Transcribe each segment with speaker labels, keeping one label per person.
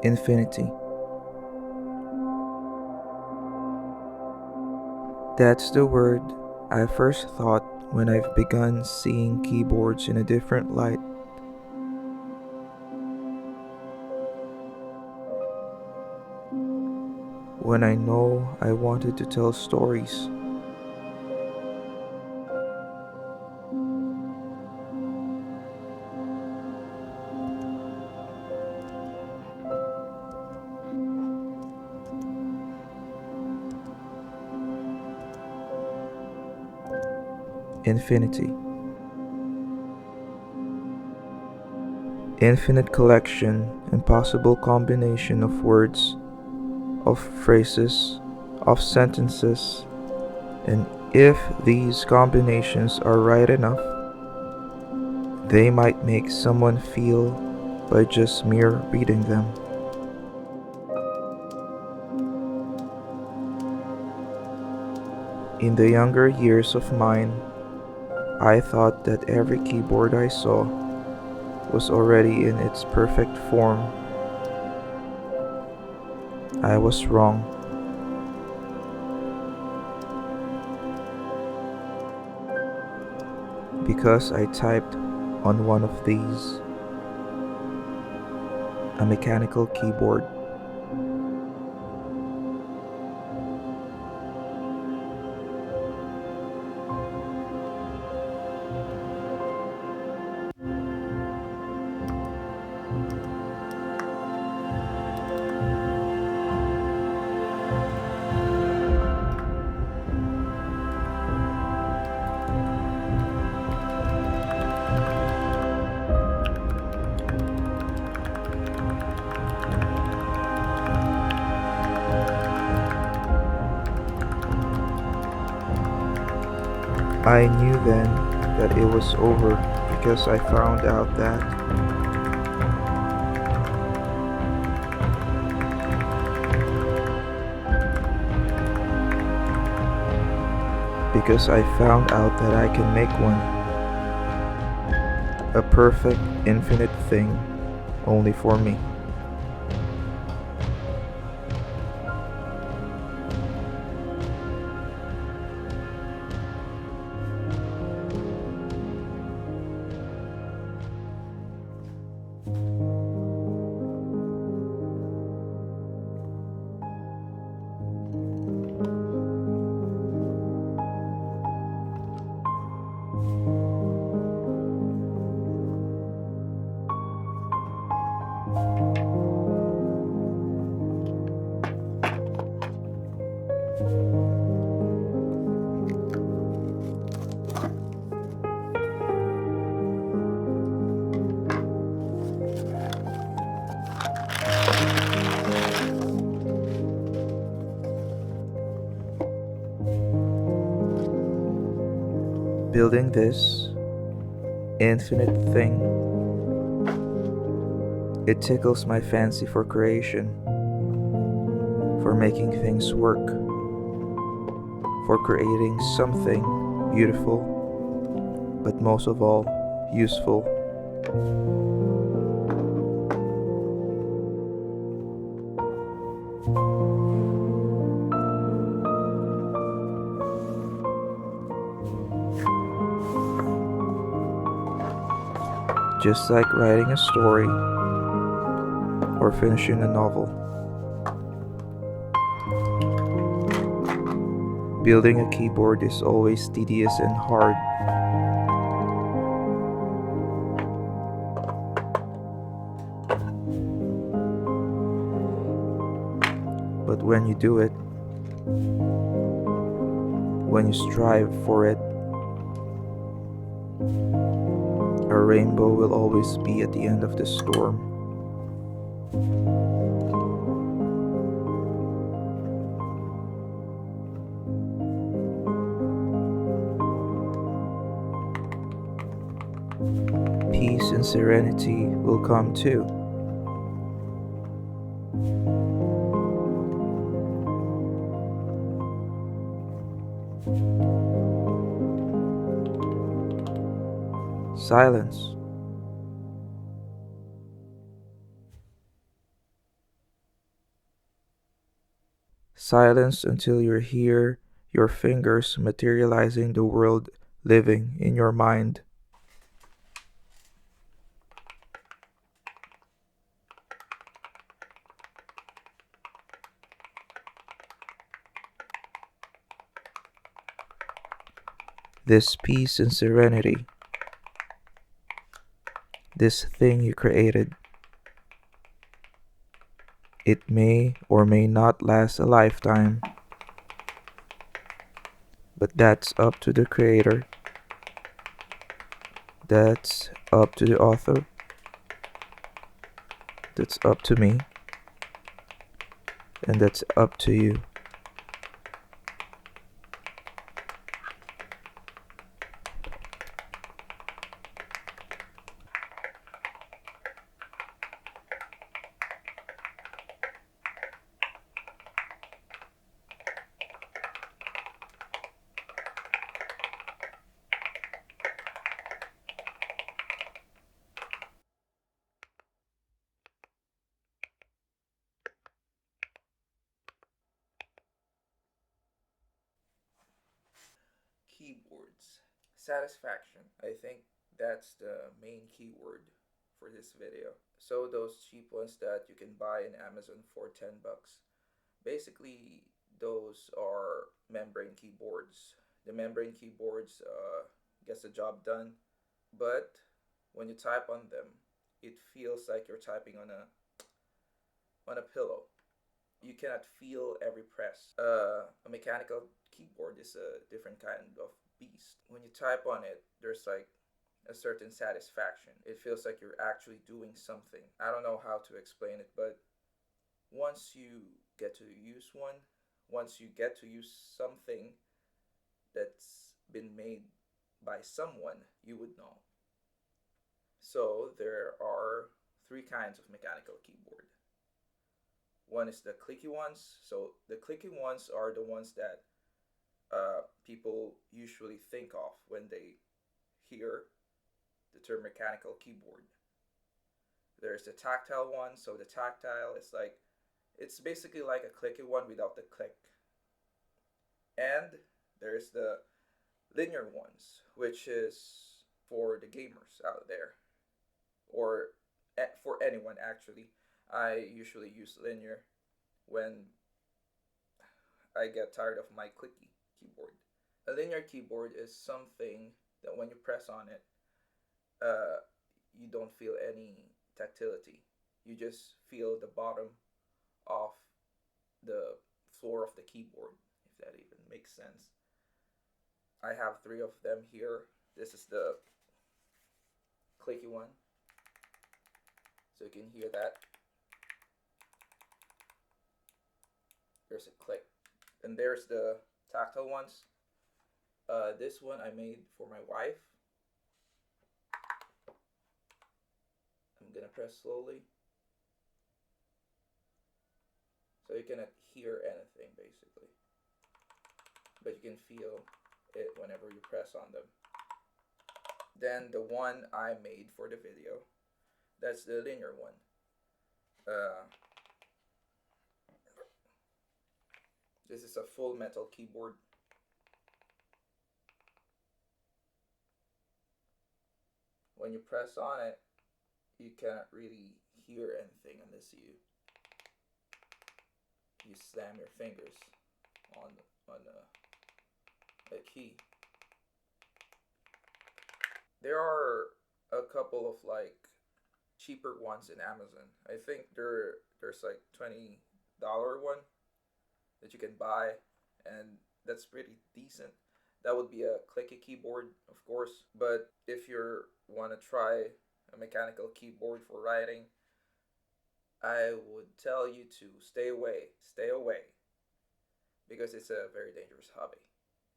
Speaker 1: Infinity. That's the word I first thought when I've begun seeing keyboards in a different light. When I know I wanted to tell stories. Infinity. Infinite collection and possible combination of words, of phrases, of sentences, and if these combinations are right enough, they might make someone feel by just mere reading them. In the younger years of mine, I thought that every keyboard I saw was already in its perfect form. I was wrong. Because I typed on one of these, a mechanical keyboard. I knew then that it was over because I found out that I can make one, a perfect infinite thing only for me. Building this infinite thing, it tickles my fancy for creation, for making things work, for creating something beautiful, but most of all, useful. Just like writing a story or finishing a novel. Building a keyboard is always tedious and hard. But when you do it, when you strive for it, a rainbow will always be at the end of the storm. Peace and serenity will come too. Silence. Silence until you hear your fingers materializing the world living in your mind. This peace and serenity, this thing you created, it may or may not last a lifetime, but that's up to the creator, that's up to the author, that's up to me, and that's up to you. Keyboards. Satisfaction. I think that's the main keyword for this video. So those cheap ones that you can buy in Amazon for $10. Basically, those are membrane keyboards. The membrane keyboards gets the job done, but when you type on them, it feels like you're typing on a pillow. You cannot feel every press. A mechanical keyboard is a different kind of beast. When you type on it, there's like a certain satisfaction. It feels like you're actually doing something. I don't know how to explain it, but once you get to use one, once you get to use something that's been made by someone, you would know. So there are three kinds of mechanical keyboard. One is the clicky ones. So the clicky ones are the ones that people usually think of when they hear the term mechanical keyboard. There's the tactile one. So the tactile is like, it's basically like a clicky one without the click. And there's the linear ones, which is for the gamers out there, or for anyone actually. I usually use linear when I get tired of my clicky keyboard. A linear keyboard is something that when you press on it, you don't feel any tactility. You just feel the bottom of the floor of the keyboard, if that even makes sense. I have three of them here. This is the clicky one, so you can hear that. There's a click. And there's the tactile ones. This one I made for my wife. I'm gonna press slowly. So you cannot hear anything basically, but you can feel it whenever you press on them. Then the one I made for the video, that's the linear one. This is a full metal keyboard. When you press on it, you cannot really hear anything unless you slam your fingers on a key. There are a couple of like cheaper ones in Amazon. I think there's like $20 one that you can buy, and that's pretty decent. That would be a clicky keyboard, of course. But if you want to try a mechanical keyboard for writing, I would tell you to stay away, because it's a very dangerous hobby.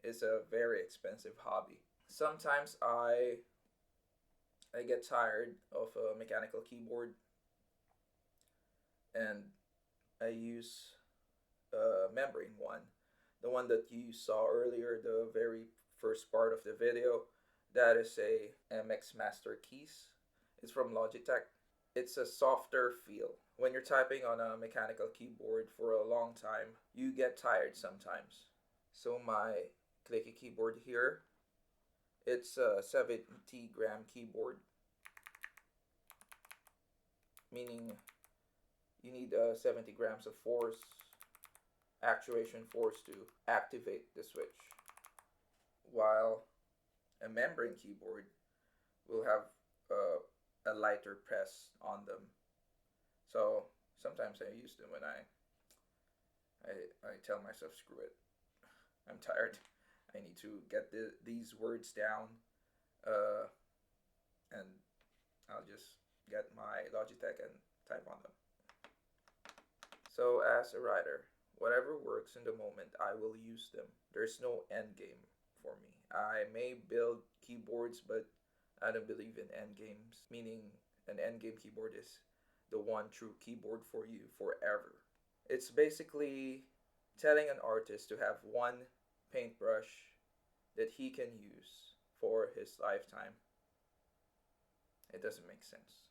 Speaker 1: It's a very expensive hobby. Sometimes I get tired of a mechanical keyboard, and I use a membrane one, the one that you saw earlier, the very first part of the video. That is a MX Master Keys. It's from Logitech. It's a softer feel. when you're typing on a mechanical keyboard for a long time, you get tired sometimes. So my clicky keyboard here, it's a 70-gram keyboard, meaning you need 70 grams of force, actuation force to activate the switch. While a membrane keyboard will have a lighter press on them. So sometimes I use them when I tell myself, screw it, I'm tired. I need to get these words down, uh, and I'll just get my Logitech and type on them. So as a writer, whatever works in the moment, I will use them. There's no end game for me. I may build keyboards, but I don't believe in end games, meaning an end game keyboard is the one true keyboard for you forever. It's basically telling an artist to have one paintbrush that he can use for his lifetime. It doesn't make sense.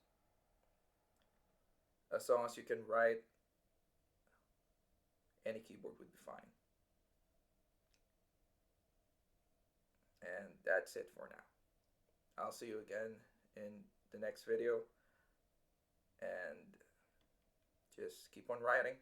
Speaker 1: As long as you can write, any keyboard would be fine. And that's it for now. I'll see you again in the next video, and just keep on writing.